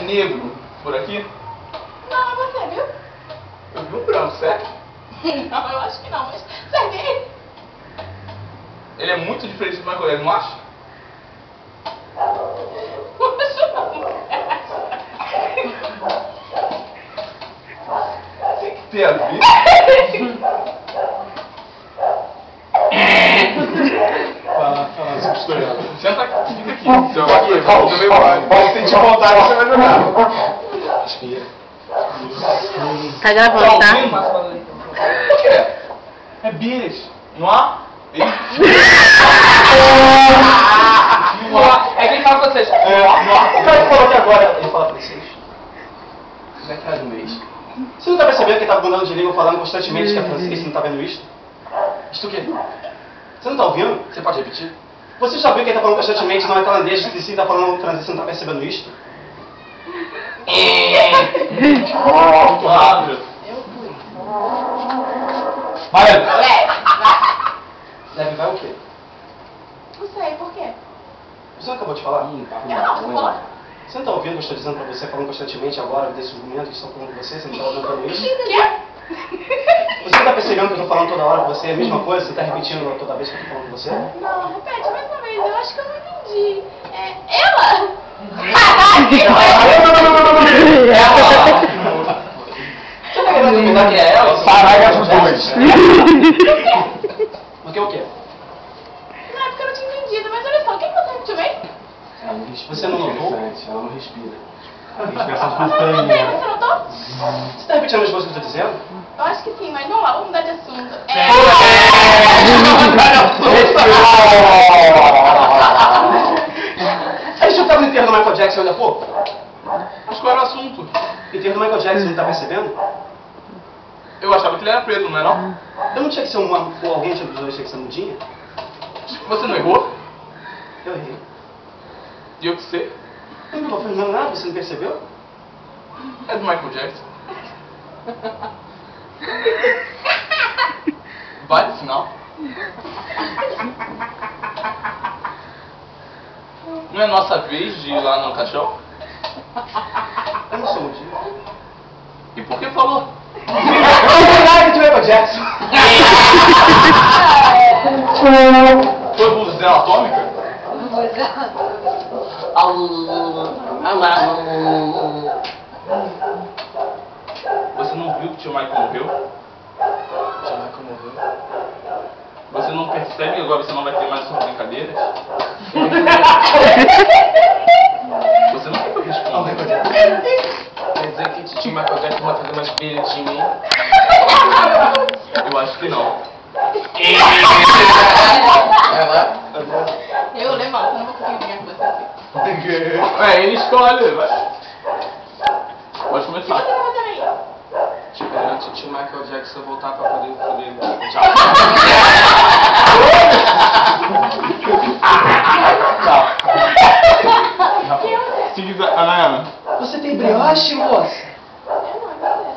negro por aqui? Não, é você, viu? Eu vi um branco, certo? Não, eu acho que não, mas serve ele. Ele é muito diferente do Michael Jackson, não acha? Tem que ter a ver. Fala, essa história. Senta aqui, fica aqui. Pode sentir vontade, você vai jogar. Respira. Tá gravando, tá? Por quê? É business. Não há? É quem fala com vocês. O cara que falou aqui agora, ele fala pra vocês. Metade do mês. Você não tá percebendo que ele tá mudando de língua falando constantemente que é francês, você não tá vendo isto? Isto o quê? Você não tá ouvindo? Você pode repetir? Você já viu que ele tá falando constantemente, não é tailandês, e sim tá falando francês, você não tá percebendo isto? Muito rápido. Vai! Leve, vai. Leve vai o quê? Não sei, por quê? Você não acabou de falar? Não, você falou. Você não tá ouvindo o que eu estou dizendo pra você, falando constantemente agora, desses movimentos que estão falando com você? Você não tá ouvindo isso? Quê? Você não tá percebendo que eu tô falando toda hora com você? É a mesma coisa? Você tá repetindo toda vez que eu tô falando com você? Não, repete mais uma vez, eu acho que eu não entendi. É ela? Você tá querendo duvidar que é ela? Parágrafo 2. Porque o quê? Não, é porque eu não tinha entendido, mas olha só, o que você repetiu bem? Você não notou? Ela não respira. Mas você notou? Você tá repetindo as coisas que eu tô dizendo? Eu acho que sim, mas vamos lá, vamos mudar de assunto. A gente não tava no enterro do Michael Jackson ainda há pouco? Mas qual era o assunto? Enterro do Michael Jackson, não tá percebendo? Eu achava que ele era preto, não é não? Eu não tinha que ser ou alguém tinha que ser mudinha? Você não errou? Eu errei. E eu que sei. Eu não tô fazendo nada, você não percebeu? É do Michael Jackson. Vai no final. Não é nossa vez de ir lá no caixão? Eu não sou mudinha. E por que falou? É verdade de Michael Jackson. Foi buzina atômica? Você não viu que o tio Michael morreu? O tio Michael morreu. Você não percebe que agora você não vai ter mais essas brincadeiras? Você não quer que eu Oh, responda? Michael Jackson. Quer dizer que o tio Michael Jackson vai fazer mais filha de mim? Eu acho que não. Vai lá. Eu levanto, eu não vou conseguir ganhar com você assim. É, ele escolhe. Vai. Pode O que começar. você vai fazer aí? Esperando o tio Michael Jackson voltar pra poder foder. Tchau. Tchau. Seguida, Ana. Você tem brioche, moça? Eu não, é você.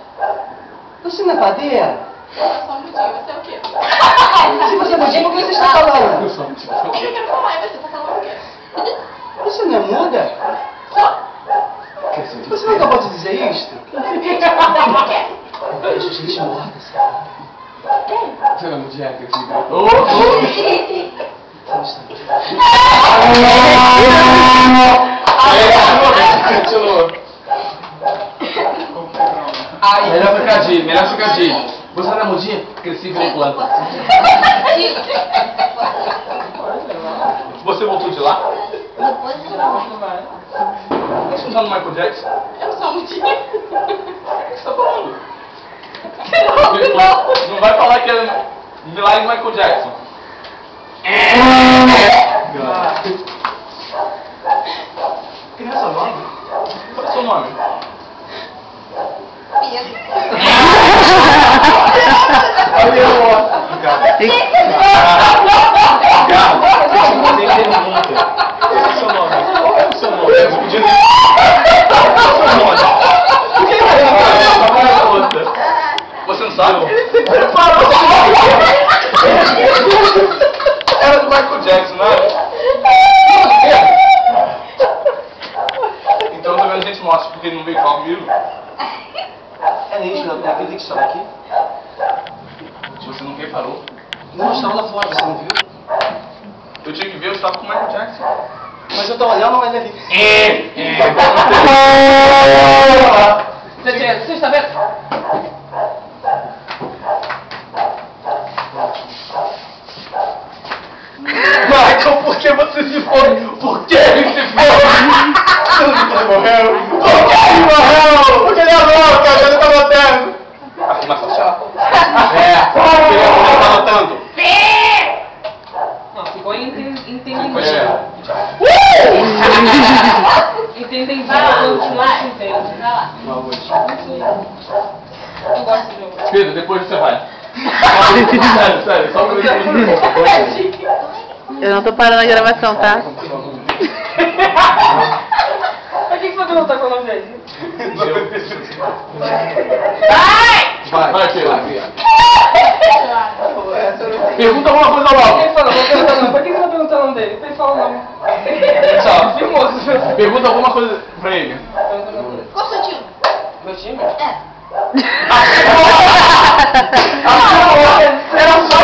Você não é padeira? Eu sou mudinho, você é o quê? Se você é mudinha, por que você está falando? Eu quero falar, e você tá falando o quê? Você não é muda? Só? Você não acabou de dizer isto? O quê? Eu vejo gente morta, sabe? Quem? Você não podia que eu te Ô, ô. Continua. Melhor trocadilho, melhor trocadilho. Você não é mudinha? Cresci e virei planta. Você voltou de lá? Depois eu não. Você não tá no Michael Jackson? Eu sou mudinha. O que você tá falando? Não vai falar que é milagre do Michael Jackson. Criança nova? Qual é o seu nome? Você não sabe? Era do Michael Jackson, não era? Então também a gente mostra, porque Eu tinha que ver, eu estava com o Michael Jackson. Mas eu tô olhando, mas ele... Você está vendo? Michael, por que você se foi? Por que ele se foi? Ele morreu. Por que ele morreu? Porque ele é louco, ele tá batendo. Afirmação. Ele tá lutando. Não, ficou entendido. Entendi, eu continuo sem entender. Vai lá. Eu gosto do jogo. Pedro, depois você vai. Sério, só um minutinho. Eu não tô parando a gravação, tá? Por que você não tá com o nome dele? Vai, Pedro. Pergunta alguma coisa logo. Ele falou, vou perguntar o nome. Por que você não perguntou o nome dele? Ele falou o nome. Tchau. Firmoso. Pergunta alguma coisa pra ele. Qual o seu time? Meu time? É. Era só